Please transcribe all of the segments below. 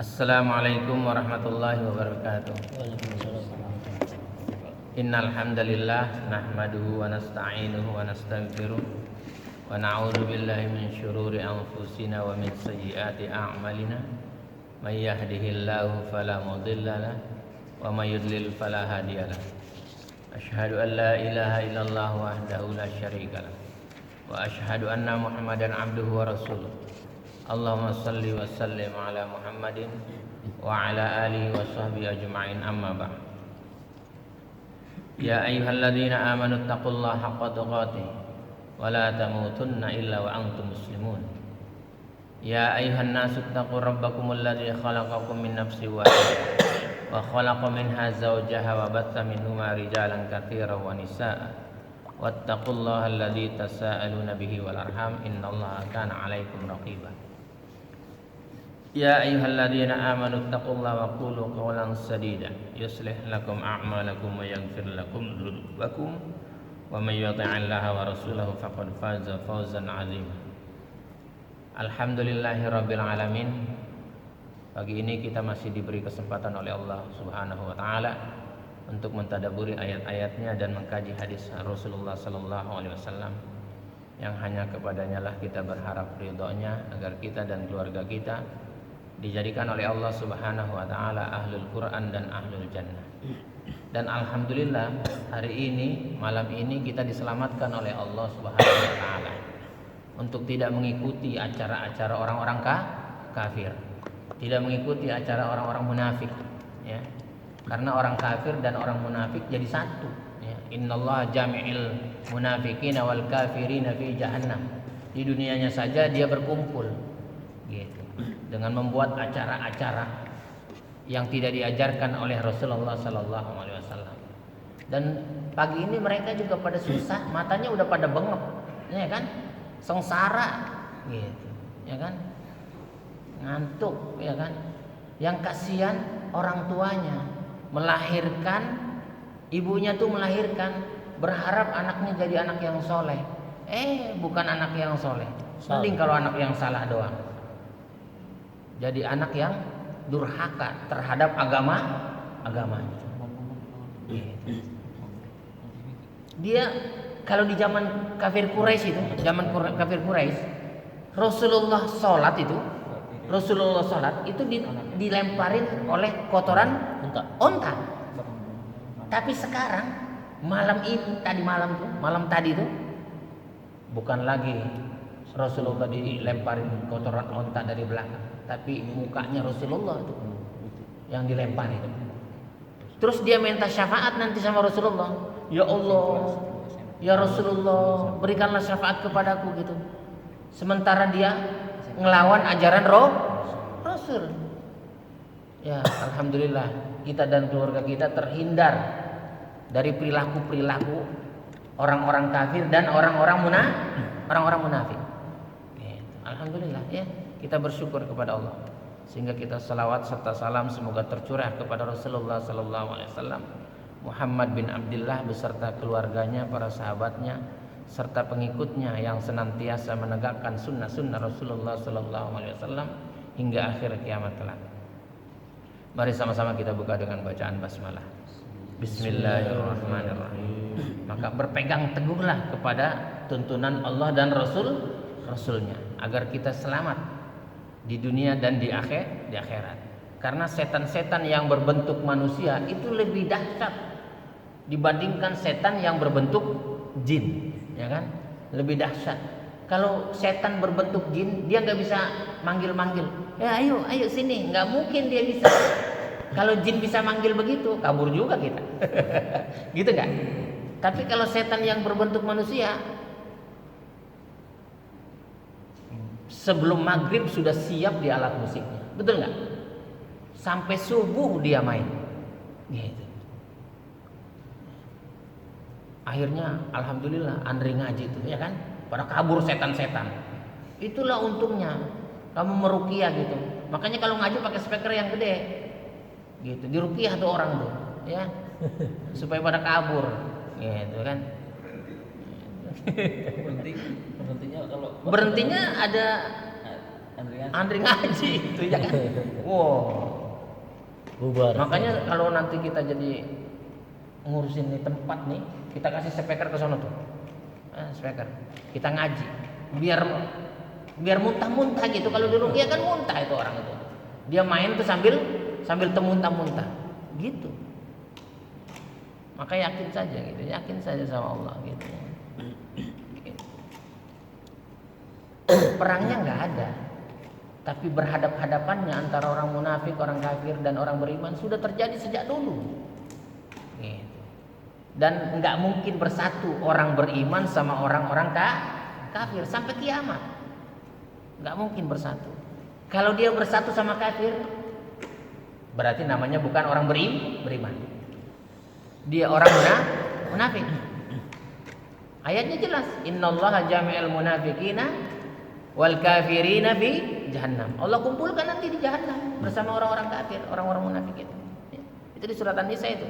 Assalamualaikum warahmatullahi wabarakatuh. Innal hamdalillah nahmaduhu wa nasta'inuhu wa nastaghfiruh wa na'udzu billahi min syururi anfusina wa min sayyiati a'malina. May yahdihillahu fala mudilla lahu wa may yudlil fala hadiyalah. Asyhadu an la ilaha illallah wahdahu la syarika lah wa asyhadu anna Muhammadan abduhu wa rasuluh. Allahumma salli wa sallim ala Muhammadin wa ala alihi wa sahbihi ajma'in, amma ba'd. Ya ayyuhalladzina amanu taqullaha haqqa tuqatih wa la tamutunna illa wa antum muslimun. Ya ayyuhan nasu taqu rabbakumul ladzi khalaqakum min nafsin wahidah wa khalaqa minha zawjaha wa batha minhuma rijalan katsiran wa nisaa'a wattaqullaha alladzi tasaaluna bihi wal arham innallaha kana 'alaikum raqiba. Ya ayyuhalladzina amanu taqullaha wa qulu qawlan sadida yuslih lakum a'malakum wa yaghfir lakum dzunubakum wa may yuti'illaha wa rasulahu faqad faza fawzan 'azima. Alhamdulillahirabbil alamin. Pagi ini kita masih diberi kesempatan oleh Allah Subhanahu wa taala untuk mentadabburi ayat-ayatnya dan mengkaji hadis Rasulullah sallallahu alaihi wasallam yang hanya kepadanya lah kita berharap ridhonya agar kita dan keluarga kita dijadikan oleh Allah Subhanahu wa taala ahlul Quran dan ahlul jannah. Dan alhamdulillah hari ini, malam ini kita diselamatkan oleh Allah Subhanahu wa taala untuk tidak mengikuti acara-acara orang-orang kafir, tidak mengikuti acara orang-orang munafik, ya. Karena orang kafir dan orang munafik jadi satu, ya. Innallaha jami'il munafiqina wal kafirina fi jahannam. Di dunianya saja dia berkumpul, gitu, dengan membuat acara-acara yang tidak diajarkan oleh Rasulullah sallallahu alaihi wasallam. Dan pagi ini mereka juga pada susah, matanya udah pada bengep, ya kan? Sengsara, gitu, ya kan? Ngantuk, ya kan? Yang kasihan orang tuanya melahirkan, ibunya tuh melahirkan berharap anaknya jadi anak yang soleh, bukan anak yang soleh. Mending kalau anak yang salah doang. Jadi anak yang durhaka terhadap agamanya. Gitu. Dia kalau di zaman kafir Quraisy itu, kafir Quraisy, Rasulullah sholat itu dilemparin oleh kotoran onta. Tapi sekarang malam tadi itu bukan lagi Rasulullah dilemparin kotoran onta dari belakang, tapi mukanya Rasulullah itu yang dilempari. Terus dia minta syafaat nanti sama Rasulullah. Ya Allah, ya Rasulullah, berikanlah syafaat kepadaku, gitu. Sementara dia ngelawan ajaran Rasul. Ya, alhamdulillah kita dan keluarga kita terhindar dari perilaku-perilaku orang-orang kafir dan orang-orang munafik. Alhamdulillah, ya, kita bersyukur kepada Allah sehingga kita salawat serta salam semoga tercurah kepada Rasulullah sallallahu alaihi wasallam, Muhammad bin Abdullah beserta keluarganya, para sahabatnya serta pengikutnya yang senantiasa menegakkan sunnah-sunnah Rasulullah sallallahu alaihi wasallam hingga akhir kiamat kelak. Mari sama-sama kita buka dengan bacaan basmalah. Bismillahirrahmanirrahim. Maka berpegang teguhlah kepada tuntunan Allah dan Rasulnya agar kita selamat di dunia dan di akhirat. Karena setan-setan yang berbentuk manusia itu lebih dahsyat dibandingkan setan yang berbentuk jin, ya kan? Lebih dahsyat. Kalau setan berbentuk jin, dia nggak bisa manggil-manggil. Ya ayo sini, nggak mungkin dia bisa. Kalau jin bisa manggil begitu, kabur juga kita. Gitu nggak? Tapi kalau setan yang berbentuk manusia, sebelum maghrib sudah siap di alat musiknya, betul nggak? Sampai subuh dia main, gitu. Akhirnya alhamdulillah Andre ngaji itu, ya kan? Pada kabur setan-setan. Itulah untungnya kamu meruqyah gitu. Makanya kalau ngaji pakai speaker yang gede, gitu. Diruqyah tuh orang tuh, ya, supaya pada kabur, gitu kan? Berhentinya kalau berhentinya Andri ngaji itu ya kan. Wow. Bubar. Makanya kalau nanti kita jadi ngurusin nih tempat nih, kita kasih speaker ke sono tuh. Speaker. Kita ngaji. Biar muntah-muntah gitu. Kalau di ruqyah kan muntah itu orang itu. Dia main tuh sambil temuntah-muntah. Gitu. Maka yakin saja gitu. Yakin saja sama Allah gitu. Perangnya nggak ada. Tapi berhadap-hadapannya antara orang munafik, orang kafir dan orang beriman sudah terjadi sejak dulu. Gitu. Dan nggak mungkin bersatu orang beriman sama orang-orang kafir sampai kiamat. Nggak mungkin bersatu. Kalau dia bersatu sama kafir, berarti namanya bukan orang beriman. Dia orang munafik. Ayatnya jelas, innallaha jami'ul munafiqina wal kafirina fi jahannam. Allah kumpulkan nanti di jahannam bersama orang-orang kafir, orang-orang munafik itu. Itu di surat An-Nisa itu.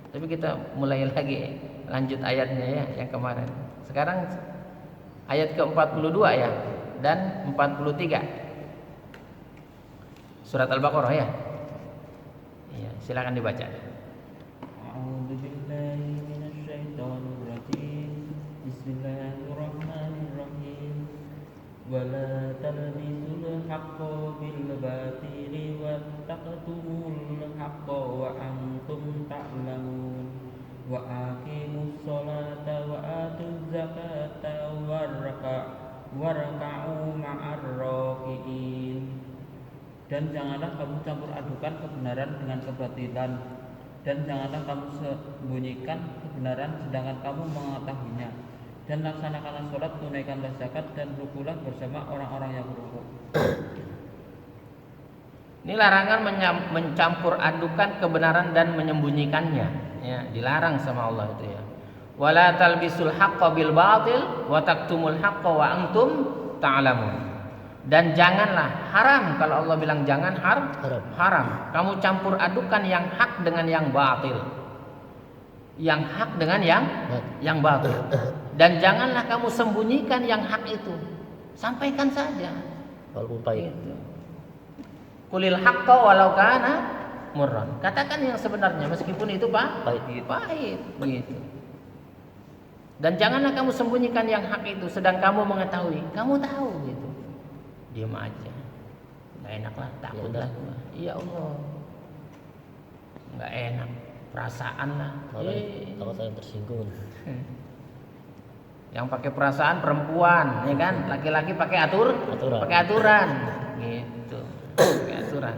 Tapi kita mulai lagi lanjut ayatnya ya yang kemarin. Sekarang ayat ke-42 ya dan 43. Surat Al-Baqarah ya. Iya, silakan dibaca. A'udzubillahi minasyaitonirrajim. Bismillahirrahmanirrahim. Wala talbisul haqqo bil batili wa taqtumul haqqo wa antum ta'lamun. Wa aqimus sholata wa atuz zakata warka'u ma'ar raki'in. Dan janganlah kamu campur adukan kebenaran dengan kebatilan, dan janganlah kamu sembunyikan kebenaran sedangkan kamu mengetahuinya. Dan laksanakanlah sholat, tunaikanlah zakat, dan rukulah bersama orang-orang yang rukuk. Ini larangan mencampur adukan kebenaran dan menyembunyikannya. Ya, dilarang sama Allah itu ya. Wala talbisul haqqo bil batil wa taktumul haqqo wa antum ta'lamun. Dan janganlah, haram kalau Allah bilang jangan, haram. Kamu campur adukan yang hak dengan yang batil. Yang hak dengan yang batil. Dan janganlah kamu sembunyikan yang hak itu. Sampaikan saja. Walaupun pahit. Gitu. Qulil haqqa walau kana murran. Katakan yang sebenarnya meskipun itu pahit. Gitu. Dan janganlah kamu sembunyikan yang hak itu sedang kamu mengetahui. Kamu tahu gitu. Diam aja. Enggak enak lah, takut lah. Iya Allah. Enggak enak, perasaan lah. Kalau saya tersinggung. Yang pakai perasaan perempuan, ya kan? Laki-laki pakai aturan. Gitu. Pakai aturan.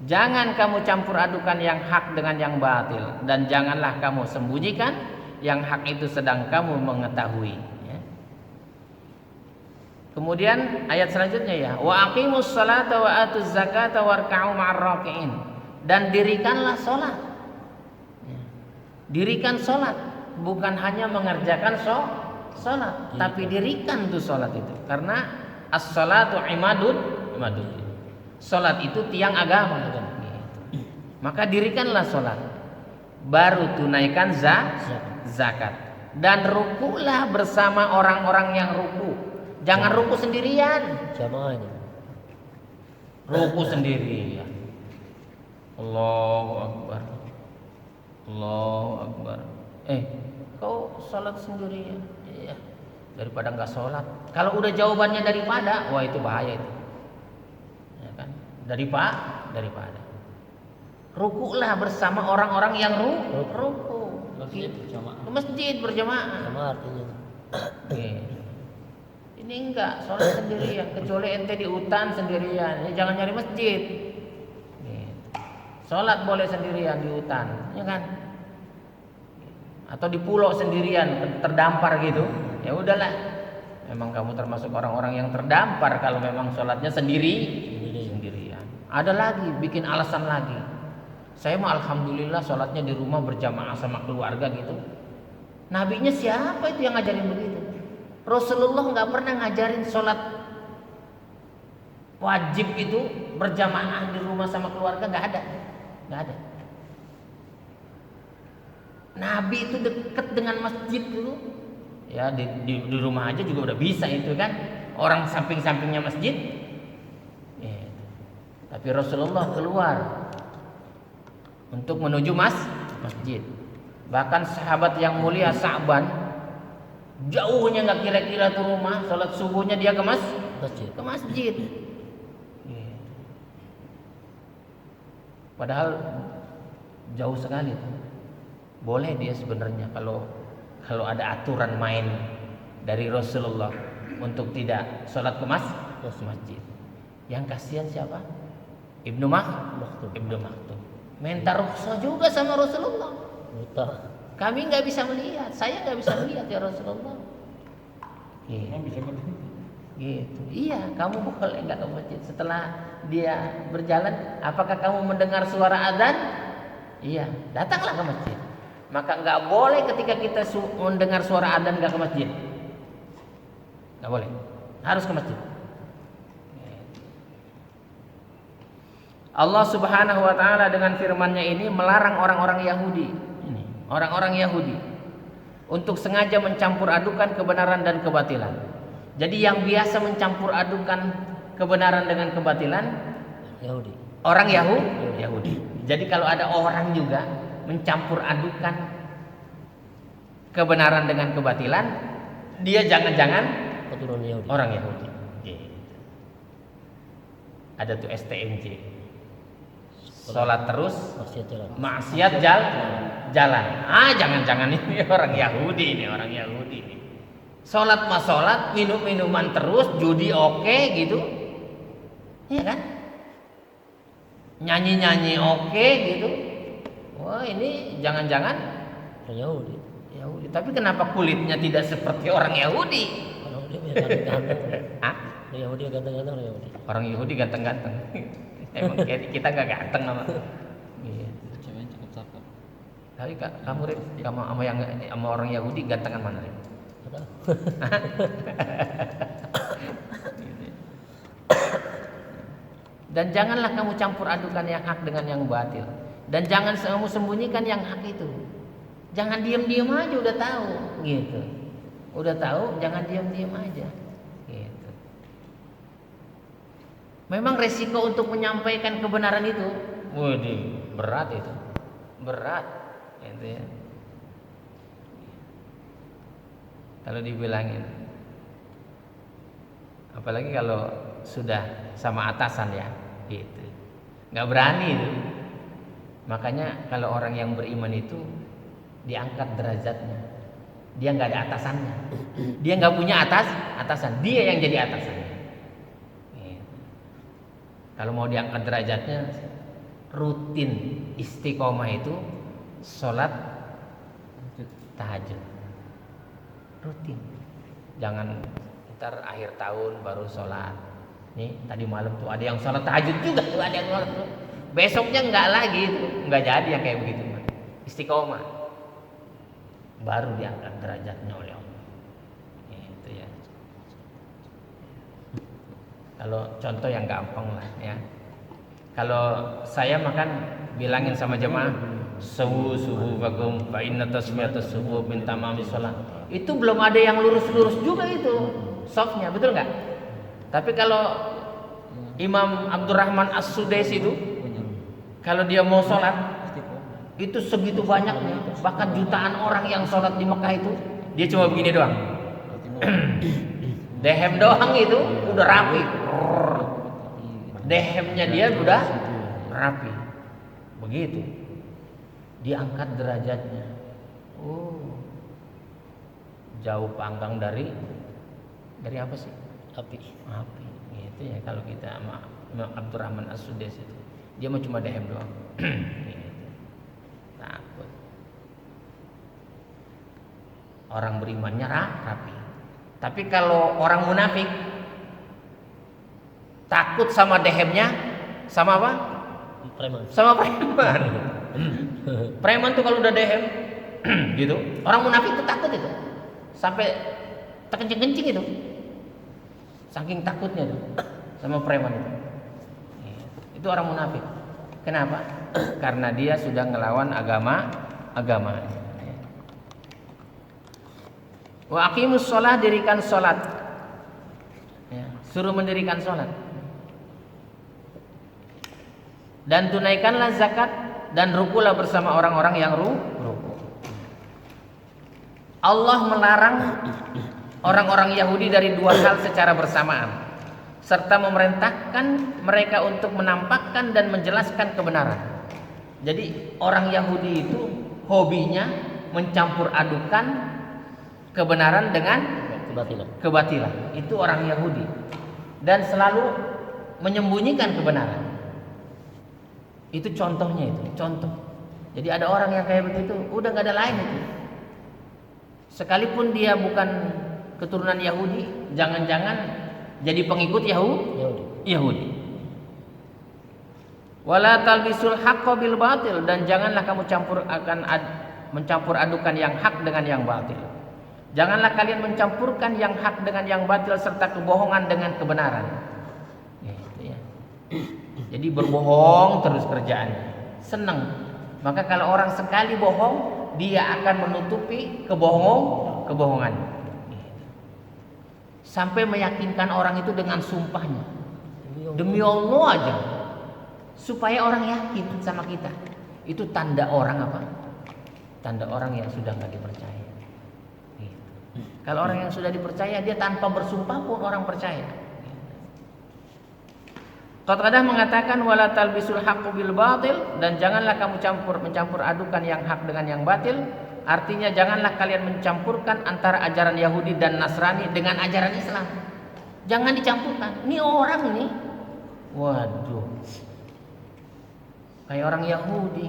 Jangan kamu campur adukan yang hak dengan yang batil, dan janganlah kamu sembunyikan yang hak itu sedang kamu mengetahui. Ya. Kemudian ayat selanjutnya ya, wa aqimus salata wa atuz zakata warka'u ma'ar raki'in. Dan dirikanlah salat. Ya. Dirikan salat, bukan hanya mengerjakan salat, tapi dirikan tuh salat itu. Karena as-salatu imadud. Salat itu tiang agama. Gitu. Maka dirikanlah salat. Baru tunaikan zakat. Dan rukulah bersama orang-orang yang ruku. Jangan ruku sendirian. Jamaah ini. Ruku sendirian. Allahu Akbar. Kau salat sendirian. Iya. Daripada enggak salat. Kalau udah jawabannya daripada, wah itu bahaya itu. Ya kan? Daripada. Rukulah bersama orang-orang yang ruku. Masjid berjamaah. Sama artinya. Ini enggak sholat sendirian, kecuali ente di hutan sendirian. Ya, jangan nyari masjid. Sholat boleh sendirian di hutan, ya kan? Atau di pulau sendirian, terdampar gitu. Ya udahlah. Memang kamu termasuk orang-orang yang terdampar kalau memang sholatnya sendirian. Ada lagi, bikin alasan lagi. Saya mah alhamdulillah sholatnya di rumah berjamaah sama keluarga gitu. Nabinya siapa itu yang ngajarin begitu? Rasulullah nggak pernah ngajarin sholat wajib itu berjamaah di rumah sama keluarga, nggak ada. Nabi itu deket dengan masjid dulu. Ya di rumah aja juga udah bisa itu kan. Orang samping-sampingnya masjid Tapi Rasulullah keluar untuk menuju masjid. Bahkan sahabat yang mulia Sa'ban, jauhnya nggak kira-kira tuh rumah, sholat subuhnya dia ke masjid. Padahal jauh sekali. Boleh dia sebenarnya kalau ada aturan main dari Rasulullah untuk tidak sholat ke masjid. Yang kasihan siapa? Ibnu Maktum. Minta rukhsah juga sama Rasulullah. Kami nggak bisa melihat, saya nggak bisa melihat ya Rasulullah. Gitu. Iya, kamu boleh nggak ke masjid. Setelah dia berjalan, apakah kamu mendengar suara adzan? Iya, datanglah ke masjid. Maka nggak boleh ketika kita mendengar suara adzan nggak ke masjid. Nggak boleh, harus ke masjid. Allah Subhanahu wa taala dengan firman-Nya ini melarang orang-orang Yahudi, untuk sengaja mencampur adukan kebenaran dan kebatilan. Jadi yang biasa mencampur adukan kebenaran dengan kebatilan orang Yahudi. Jadi kalau ada orang juga mencampur adukan kebenaran dengan kebatilan, dia jangan-jangan orang Yahudi. Ada tuh STMJ. Sholat terus, maksiat jalan. Jangan-jangan ini orang Yahudi ini. Sholat mas sholat, minum-minuman terus, judi oke gitu, iya kan? Nyanyi-nyanyi oke gitu. Wah ini jangan-jangan Yahudi. Tapi kenapa kulitnya tidak seperti orang Yahudi? Orang Yahudi ganteng-ganteng. Emang kita nggak ganteng nama. Ceweknya cukup cakep. Tapi kamu sama orang Yahudi gantengan mana? Dan janganlah kamu campur adukan yang hak dengan yang batil. Dan jangan kamu sembunyikan yang hak itu. Jangan diam-diam aja, udah tahu gitu. Udah tahu, jangan diam-diam aja. Gitu. Memang resiko untuk menyampaikan kebenaran itu, berat itu. Berat gitu ya. Kalau dibilangin, apalagi kalau sudah sama atasan ya, gitu, nggak berani itu. Makanya kalau orang yang beriman itu diangkat derajatnya, dia nggak ada atasannya, dia nggak punya atasan, dia yang jadi atasannya. Gitu. Kalau mau diangkat derajatnya, rutin istiqomah itu sholat tahajud. Rutin, jangan ntar akhir tahun baru sholat. Nih tadi malam tuh ada yang sholat tahajud juga tuh, ada yang sholat tuh. Besoknya nggak lagi tuh, nggak jadi yang kayak begitu. Istiqomah, baru diangkat derajatnya oleh Allah. Itu ya. Kalau contoh yang gampang lah ya. Kalau saya makan bilangin sama jemaah, subuh bagum, fa inna tasmiyatus subuh min tamami shalah. Itu belum ada yang lurus-lurus juga itu softnya, betul nggak? Tapi kalau Imam Abdurrahman As-Sudais itu, kalau dia mau sholat, itu segitu banyaknya, bahkan jutaan orang yang sholat di Mekah itu, dia cuma begini doang. Dehem doang itu udah rapi. Dehemnya dia udah rapi. Begitu. Diangkat derajatnya. Jauh panggang dari apa sih? Api. Gitu ya kalau kita sama Imam Abdurrahman As-Sudais itu. Dia mah cuma dehem doang. Gitu. Takut. Orang berimannya rapi. Tapi kalau orang munafik takut sama dehemnya, sama apa? Preman. Sama preman. Preman tuh kalau udah dehem gitu, orang munafik tuh takut itu. Sampai terkencing-kencing itu. Saking takutnya tuh sama preman itu. Itu orang munafik. Kenapa? Karena dia sudah ngelawan agama. Wa aqimus shalah, dirikan salat. Ya, suruh mendirikan salat. dan tunaikanlah zakat dan rukulah bersama orang-orang yang ruku. Allah melarang orang-orang Yahudi dari dua hal secara bersamaan, serta memerintahkan mereka untuk menampakkan dan menjelaskan kebenaran. Jadi orang Yahudi itu hobinya mencampur adukan kebenaran dengan kebatilan. Itu orang Yahudi, dan selalu menyembunyikan kebenaran. Itu contohnya, itu contoh. Jadi ada orang yang kayak begitu, udah gak ada lain itu. Sekalipun dia bukan keturunan Yahudi, jangan-jangan jadi pengikut Yahudi. Wala talbisul haqqo bil batil, dan janganlah kamu mencampur adukan yang hak dengan yang batil. Janganlah kalian mencampurkan yang hak dengan yang batil serta kebohongan dengan kebenaran. Gitu ya. Jadi berbohong terus kerjaannya. Senang. Maka kalau orang sekali bohong, dia akan menutupi kebohongan. Sampai meyakinkan orang itu dengan sumpahnya, demi Allah aja, supaya orang yakin sama kita. Itu tanda orang apa? Tanda orang yang sudah nggak dipercaya. Kalau orang yang sudah dipercaya, dia tanpa bersumpah pun orang percaya. Qatadah mengatakan wala talbisul haqqo bil batil, dan janganlah kamu mencampur adukan yang hak dengan yang batil. Artinya janganlah kalian mencampurkan antara ajaran Yahudi dan Nasrani dengan ajaran Islam. Jangan dicampurkan. Ini orang ini, waduh, kayak orang Yahudi,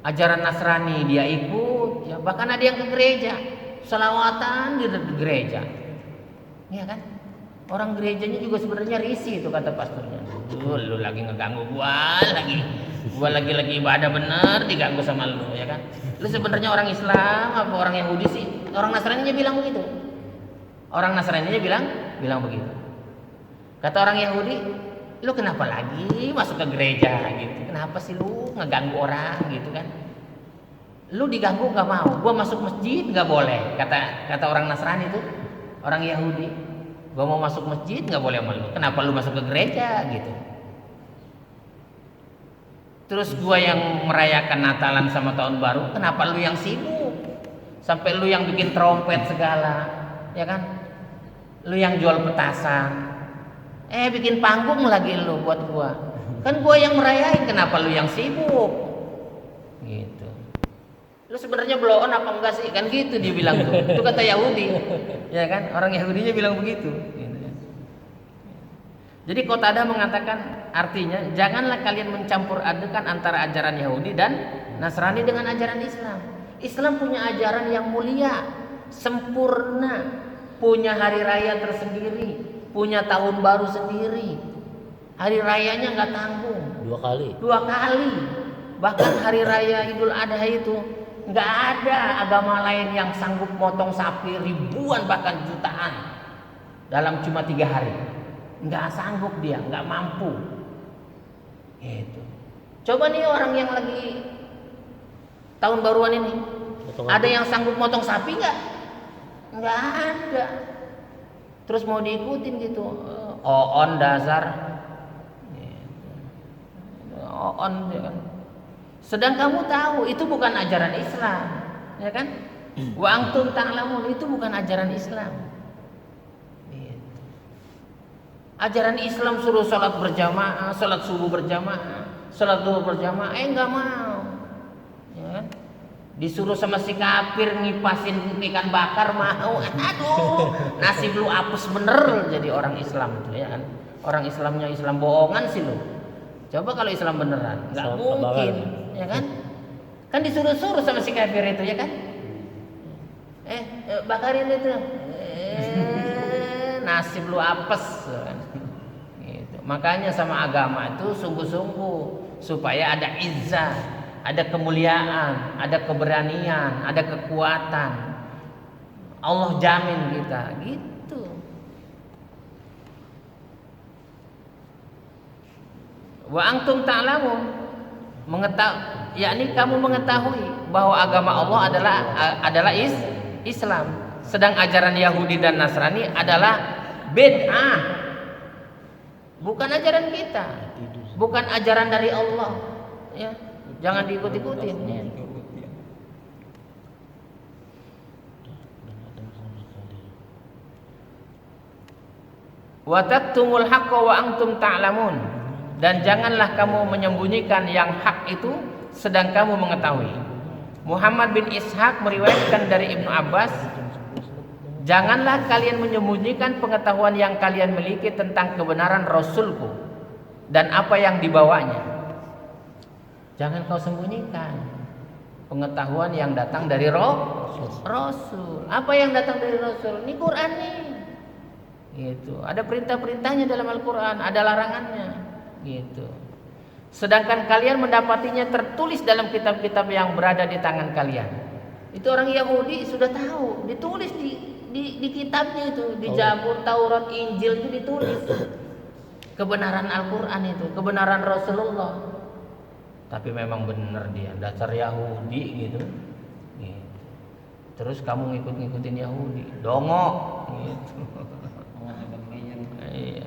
ajaran Nasrani dia ikut, ya bahkan ada yang ke gereja, selawatan di gereja, ya kan? Orang gerejanya juga sebenarnya risih itu kata pastornya. Lu lagi ngeganggu gua lagi ibadah bener diganggu sama lu, ya kan? Lu sebenarnya orang Islam apa orang Yahudi sih? Orang Nasraninya bilang begitu. Orang Nasraninya bilang begitu. Kata orang Yahudi, lu kenapa lagi masuk ke gereja gitu? Kenapa sih lu ngeganggu orang gitu kan? Lu diganggu nggak mau, gua masuk masjid nggak boleh. Kata orang Nasrani itu, orang Yahudi, gua mau masuk masjid nggak boleh sama lu. Kenapa lu masuk ke gereja gitu? Terus gua yang merayakan Natalan sama Tahun Baru, kenapa lu yang sibuk? Sampai lu yang bikin trompet segala, ya kan? Lu yang jual petasan, bikin panggung lagi lu buat gua. Kan gua yang merayain, kenapa lu yang sibuk? Gitu. Lu sebenarnya blow on apa enggak sih? Kan gitu dia bilang tuh. Itu kata Yahudi, ya kan? Orang Yahudinya bilang begitu. Jadi Qatadah mengatakan artinya janganlah kalian mencampur adukan antara ajaran Yahudi dan Nasrani dengan ajaran Islam. Islam punya ajaran yang mulia, sempurna, punya hari raya tersendiri, punya tahun baru sendiri. Hari rayanya nggak tanggung. Dua kali. Bahkan hari raya Idul Adha itu nggak ada agama lain yang sanggup motong sapi ribuan bahkan jutaan dalam cuma 3 hari. Nggak sanggup dia, nggak mampu. Gitu. Coba nih orang yang lagi tahun baruan ini, ada yang sanggup motong sapi nggak? Nggak ada. Terus mau diikutin gitu, on dasar, on, ya kan? Sedang kamu tahu itu bukan ajaran Islam, ya kan? Wa antum ta'lamun, itu bukan ajaran Islam. Ajaran Islam suruh sholat berjamaah, sholat subuh berjamaah, sholat duhur berjamaah, nggak mau, ya kan? Disuruh sama si kafir ngipasin ikan bakar mau, aduh, nasib lu apes bener jadi orang Islam tuh, ya kan? Orang Islamnya Islam bohongan sih lu. Coba kalau Islam beneran, nggak mungkin, ya kan? Kan disuruh-suruh sama si kafir itu, ya kan? Bakarin itu, nasib lu apes, kan? Gitu. Makanya sama agama itu sungguh-sungguh supaya ada izzah, ada kemuliaan, ada keberanian, ada kekuatan. Allah jamin kita, gitu. Wa antum ta'lamun, yakni kamu mengetahui bahwa agama Allah adalah Islam. Sedang ajaran Yahudi dan Nasrani adalah bid'ah. bukan ajaran kita, bukan ajaran dari Allah. Ya, jangan diikut-ikutin. Ya. Wa taktumul haqqa wa antum ta'lamun, dan janganlah kamu menyembunyikan yang hak itu sedang kamu mengetahui. Muhammad bin Ishaq meriwayatkan dari Ibnu Abbas, janganlah kalian menyembunyikan pengetahuan yang kalian miliki tentang kebenaran Rasulku dan apa yang dibawanya. Jangan kau sembunyikan pengetahuan yang datang dari Rasul. Apa yang datang dari Rasul? Ini Quran nih. Gitu. Ada perintah-perintahnya dalam Al-Quran, ada larangannya. Gitu. Sedangkan kalian mendapatinya tertulis dalam kitab-kitab yang berada di tangan kalian. Itu orang Yahudi sudah tahu, ditulis di kitabnya itu, di Zabur, Taurat, Injil itu ditulis kebenaran Al-Quran itu, kebenaran Rasulullah. Tapi memang benar dia, dasar Yahudi gitu. Gitu. Terus kamu ngikut-ngikutin Yahudi, dongok gitu. Iya.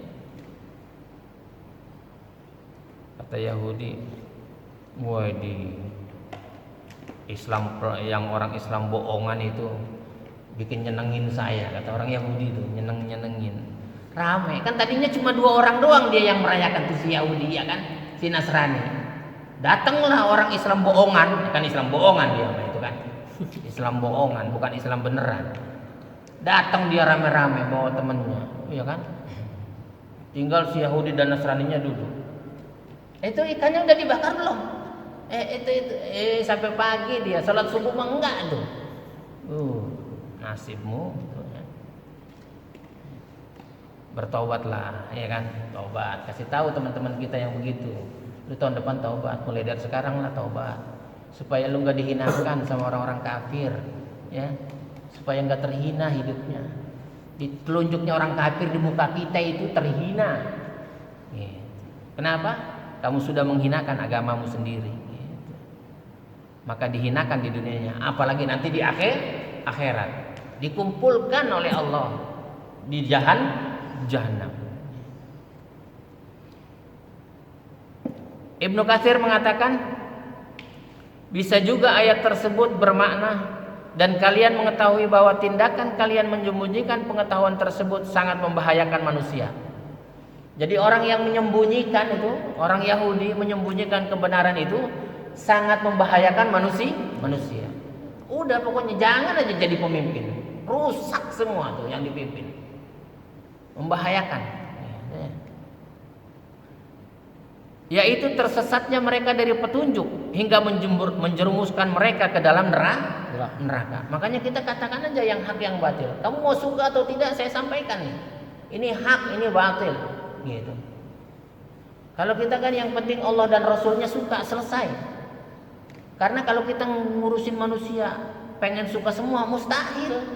Kata Yahudi, wah di Islam, yang orang Islam bohongan itu bikin nyenengin saya, kata orang Yahudi itu, nyenengin. Rame, kan tadinya cuma 2 orang doang dia yang merayakan tuh, si Yahudi ya kan, si Nasrani. Datanglah orang Islam bohongan, kan Islam bohongan dia itu kan. Islam bohongan, bukan Islam beneran. Datang dia rame-rame bawa temennya, ya kan? Tinggal si Yahudi dan Nasraninya duduk. Itu ikannya udah dibakar belum? Sampai pagi dia salat subuh mah enggak tuh. Nasibmu. Bertobatlah, ya kan? Taubat. Kasih tahu teman-teman kita yang begitu. Lu tahun depan taubat, mulai dari sekarang lah taubat. Supaya lu enggak dihinakan sama orang-orang kafir, ya. Supaya enggak terhina hidupnya. Telunjuknya orang kafir di muka kita itu terhina. Gitu. Kenapa? Kamu sudah menghinakan agamamu sendiri. Gitu. Maka dihinakan di dunianya, apalagi nanti di akhirat. Dikumpulkan oleh Allah di Jahannam. Ibnu Katsir mengatakan, bisa juga ayat tersebut bermakna, dan kalian mengetahui bahwa tindakan kalian menyembunyikan pengetahuan tersebut sangat membahayakan manusia. Jadi orang yang menyembunyikan itu, orang Yahudi menyembunyikan kebenaran itu sangat membahayakan manusia. Udah pokoknya jangan aja jadi pemimpin, rusak semua tuh yang dipimpin, membahayakan. Yaitu tersesatnya mereka dari petunjuk hingga menjerumuskan mereka ke dalam neraka. Makanya kita katakan aja yang hak yang batil. Kamu mau suka atau tidak, saya sampaikan nih. Ini hak, ini batil. Gitu. Kalau kita kan yang penting Allah dan Rasulnya suka, selesai. Karena kalau kita ngurusin manusia pengen suka semua, mustahil.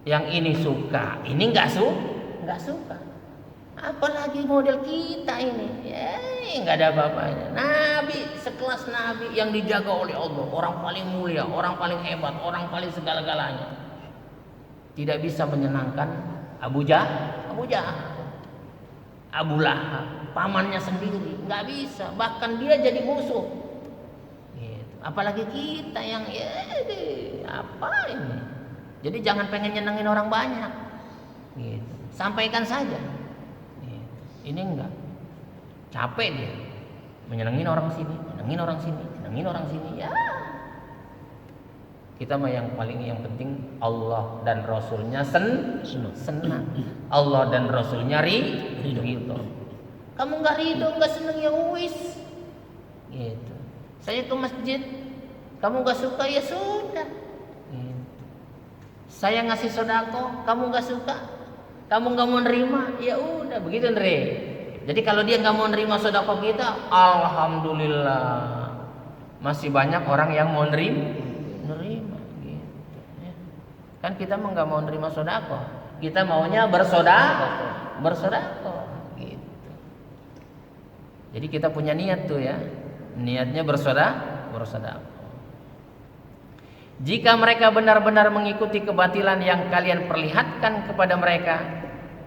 Yang ini suka, ini nggak suka. Apalagi model kita ini, nggak ada apa-apanya. Nabi, sekelas Nabi yang dijaga oleh Allah, orang paling mulia, orang paling hebat, orang paling segala-galanya, tidak bisa menyenangkan Abu Jahal, Abu Lahab, pamannya sendiri, nggak bisa. Bahkan dia jadi musuh. Gitu. Apalagi kita yang apa ini? Jadi jangan pengen nyenengin orang banyak. Gitu. Sampaikan saja. Ini enggak, capek dia menyenengin orang sini, senengin orang sini, ya. Kita mah yang penting Allah dan Rasulnya senang, Allah dan Rasulnya ridho. Kamu nggak ridho, nggak seneng, ya wis. Gitu. Saya ke masjid, kamu nggak suka, ya sudah. Gitu. Saya ngasih sodako, kamu nggak suka, kamu nggak mau nerima, ya udah begitu, Andre. Jadi kalau dia nggak mau nerima sedekah kita, alhamdulillah masih banyak orang yang mau nerima, gitu. Ya. Kan kita mah nggak mau nerima sedekah, kita maunya bersedekah, gitu. Jadi kita punya niat tuh ya, niatnya bersedekah. Jika mereka benar-benar mengikuti kebatilan yang kalian perlihatkan kepada mereka,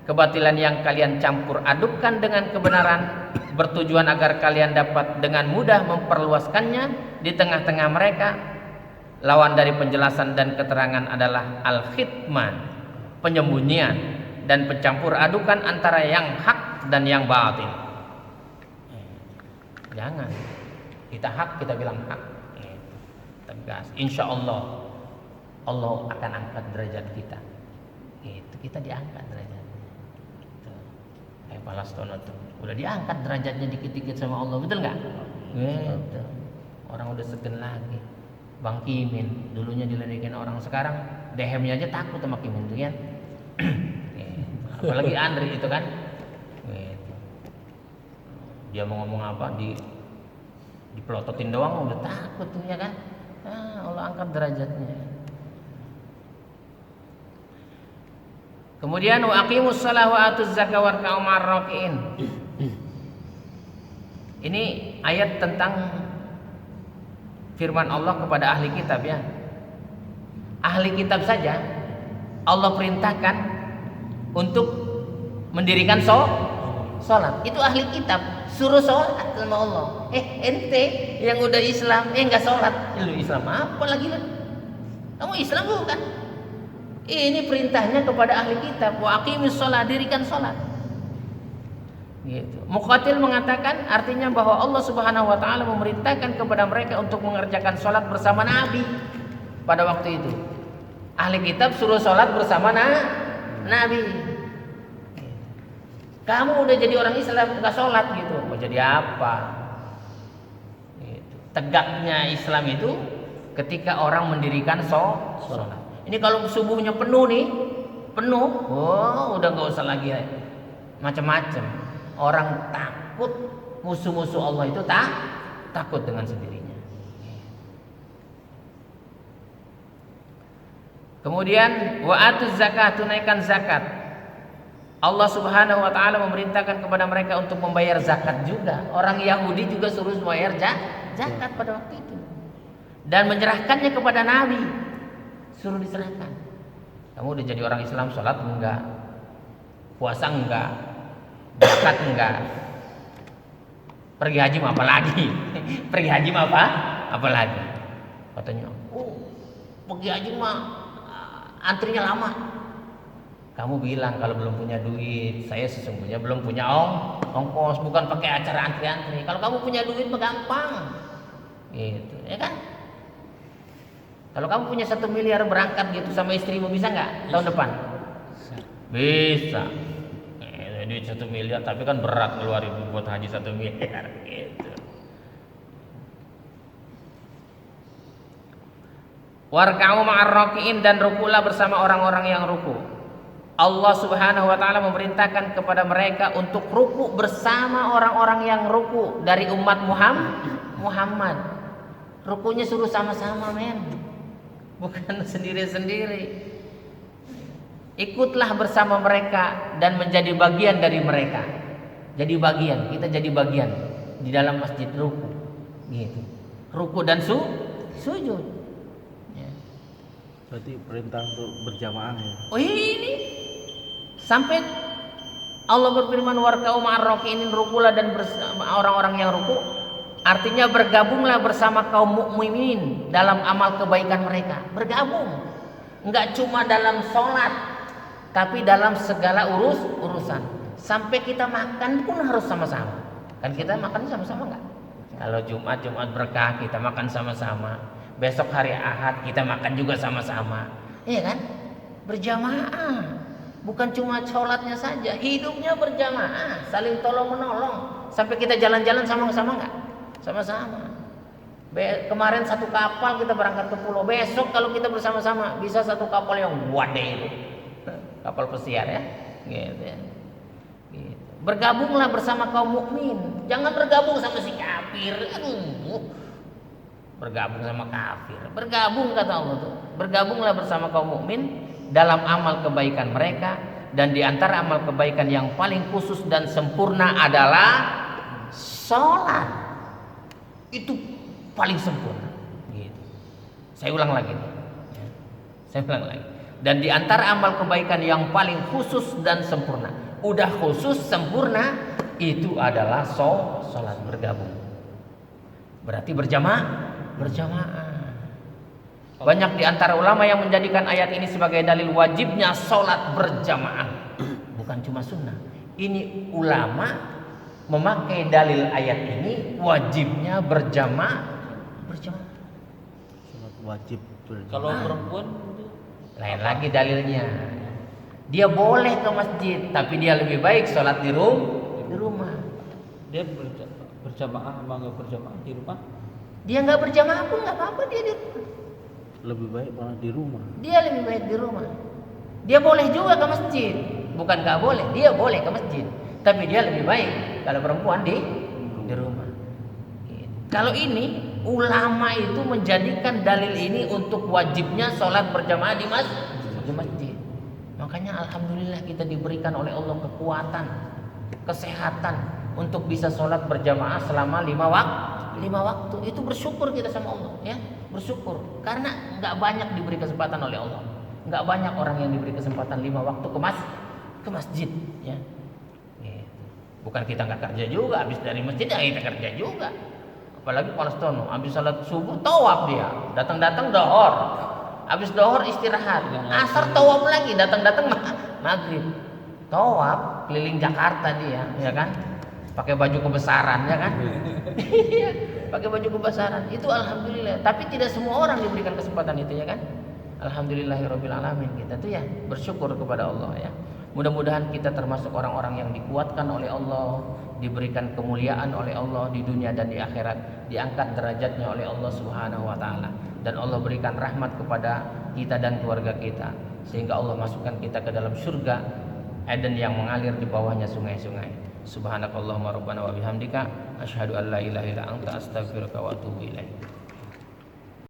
kebatilan yang kalian campur adukkan dengan kebenaran, bertujuan agar kalian dapat dengan mudah memperluaskannya di tengah-tengah mereka. Lawan dari penjelasan dan keterangan adalah al-khitman, penyembunyian dan pencampur adukan antara yang hak dan yang batil. Jangan kita hak kita bilang hak, tegas. Insya Allah Allah akan angkat derajat kita. Itu kita diangkat derajatnya. Kayak Palastono tuh udah diangkat derajatnya dikit-dikit sama Allah, betul nggak? Gitu. Orang udah segen lagi. Bang Kimin dulunya diledekin orang, sekarang dehemnya aja takut sama Kimin tuh kan. Apalagi Andri itu kan. Gitu. Dia mau ngomong apa dipelototin doang udah takut tuh ya kan. Allah angkat derajatnya. Kemudian wa aqimus shalah wa atuz zakah warka'u ma'ar raki'in. Ini ayat tentang firman Allah kepada ahli kitab ya. Ahli kitab saja Allah perintahkan untuk mendirikan sholat. Itu ahli kitab suruh sholat sama Allah. Ente yang udah Islam nggak sholat, lu Islam apa lagi lu? Kamu Islam bukan? Ini perintahnya kepada ahli kitab, wa aqimis shalah, dirikan sholat. Gitu. Muqatil mengatakan artinya bahwa Allah Subhanahu wa taala memerintahkan kepada mereka untuk mengerjakan sholat bersama Nabi pada waktu itu. Ahli kitab suruh sholat bersama Nabi. Kamu udah jadi orang Islam nggak sholat gitu, mau jadi apa? Gitu. Tegaknya Islam itu ketika orang mendirikan sholat. Ini kalau subuhnya penuh, udah nggak usah lagi macam-macam. Orang takut, musuh-musuh Allah itu takut dengan sendirinya. Kemudian wa atuz zakat, tunaikan zakat. Allah Subhanahu wa taala memerintahkan kepada mereka untuk membayar zakat juga. Orang Yahudi juga suruh membayar zakat pada waktu itu. Dan menyerahkannya kepada Nabi. Suruh diserahkan. Kamu udah jadi orang Islam, sholat enggak? Puasa enggak? Zakat enggak? Pergi haji apa lagi? Pergi haji apa lagi? Katanya, pergi haji mah antrinya lama. Kamu bilang kalau belum punya duit, saya sesungguhnya belum punya ongkos, bukan pakai acara antri-antri. Kalau kamu punya duit mah gampang, gitu, ya kan? Kalau kamu punya 1 miliar berangkat gitu sama istrimu, bisa nggak tahun depan? Bisa. Duit 1 miliar, tapi kan berat ngeluarin buat haji 1 miliar, gitu. Warka'u ma'ar raki'in, dan rukulah bersama orang-orang yang ruku. Allah Subhanahu wa taala memerintahkan kepada mereka untuk ruku bersama orang-orang yang ruku dari umat Muhammad. Rukunya suruh sama-sama, men. Bukan sendiri-sendiri. Ikutlah bersama mereka dan menjadi bagian dari mereka. Jadi bagian, kita jadi bagian di dalam masjid ruku. Gitu. Ruku dan sujud. Ya. Berarti perintah untuk berjamaah ya. Oh ini sampai Allah berfirman warka'u ma'ar raki'in, rukulah dan bersama orang-orang yang ruku. Artinya bergabunglah bersama kaum mukminin dalam amal kebaikan mereka. Bergabung. Enggak cuma dalam sholat, tapi dalam segala urusan. Sampai kita makan pun harus sama-sama. Kan kita makan sama-sama enggak? Kalau Jumat berkah kita makan sama-sama. Besok hari Ahad kita makan juga sama-sama. Iya kan? Berjamaah. Bukan cuma sholatnya saja, hidupnya berjamaah, saling tolong menolong. Sampai kita jalan-jalan sama-sama enggak? Sama-sama. Kemarin satu kapal kita berangkat ke pulau. Besok kalau kita bersama-sama bisa satu kapal yang gede itu. Kapal pesiar ya. Gitu ya. Gitu. Bergabunglah bersama kaum mukmin. Jangan bergabung sama si kafir. Bergabung sama kafir. Bergabung kata Allah tuh. Bergabunglah bersama kaum mukmin dalam amal kebaikan mereka, dan di antara amal kebaikan yang paling khusus dan sempurna adalah sholat. Itu paling sempurna. Gitu. Saya ulang lagi. Ya. Saya ulang lagi. Dan di antara amal kebaikan yang paling khusus dan sempurna, udah khusus sempurna, itu adalah sholat bergabung. Berarti berjamaah. Banyak di antara ulama yang menjadikan ayat ini sebagai dalil wajibnya sholat berjamaah, bukan cuma sunnah. Ini ulama memakai dalil ayat ini wajibnya berjamaah. Sholat wajib Kalau berjamaah. perempuan itu Lain lagi dalilnya. Dia boleh ke masjid, tapi dia lebih baik sholat di rumah. dia berjamaah sama nggak berjamaah di rumah? Dia nggak berjamaah pun nggak apa-apa, dia di rumah. Lebih baik malah di rumah. Dia lebih baik di rumah. Dia boleh juga ke masjid, bukan nggak boleh. Dia boleh ke masjid, tapi dia lebih baik kalau perempuan di rumah. Kalau ini ulama itu menjadikan dalil ini untuk wajibnya sholat berjamaah di masjid. Makanya alhamdulillah kita diberikan oleh Allah kekuatan, kesehatan untuk bisa sholat berjamaah selama 5 waktu. Itu bersyukur kita sama Allah, ya, bersyukur karena nggak banyak diberi kesempatan oleh Allah. Nggak banyak orang yang diberi kesempatan 5 waktu ke masjid, ya. Bukan kita nggak kerja juga, habis dari masjid ya kita kerja juga. Apalagi Palestina, habis salat subuh tawaf dia, datang dohor, habis dohor istirahat, asar tawaf lagi, datang maghrib, tawaf keliling Jakarta dia, ya kan, pakai baju kebesaran, ya kan, pakai baju kebesaran, itu alhamdulillah. Tapi tidak semua orang diberikan kesempatan itu, ya kan. Alhamdulillahirabbil alamin, kita tuh ya bersyukur kepada Allah, ya. Mudah-mudahan kita termasuk orang-orang yang dikuatkan oleh Allah, diberikan kemuliaan oleh Allah di dunia dan di akhirat, diangkat derajatnya oleh Allah Subhanahu wa taala, dan Allah berikan rahmat kepada kita dan keluarga kita, sehingga Allah masukkan kita ke dalam surga Eden yang mengalir di bawahnya sungai-sungai. Subhanakallahumma rabbana wa bihamdika asyhadu an la ilaha illa anta astaghfiruka wa atubu ilaik.